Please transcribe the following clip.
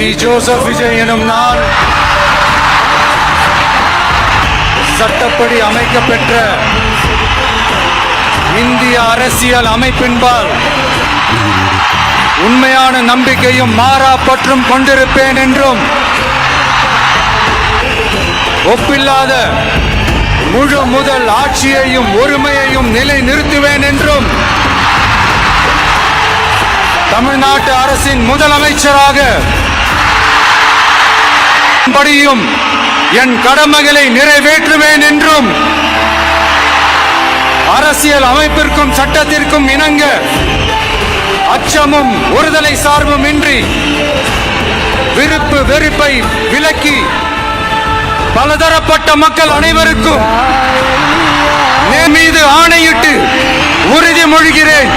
C Joseph Vijay எனும் நான் சட்டப்படி அமைக்கப்பெற்ற இந்திய அரசியல் அமைப்பின்பால் உண்மையான நம்பிக்கையும் மாறா பற்றும் கொண்டிருப்பேன் என்றும் ஒப்பில்லாத முழு முதல் ஆட்சியையும் ஒருமையையும் நிலை நிறுத்துவேன் என்றும் தமிழ்நாட்டு அரசின் முதலமைச்சராக படியும் என் கடமைகளை நிறைவேற்றுவேன் என்றும் அரசியல் அமைப்பிற்கும் சட்டத்திற்கும் இணங்க அச்சமும் ஒருதலை சார்பும் இன்றி விருப்பு வெறுப்பை விலக்கி பலதரப்பட்ட மக்கள் அனைவருக்கும் மீது ஆணையிட்டு உறுதிமொழிகிறேன்.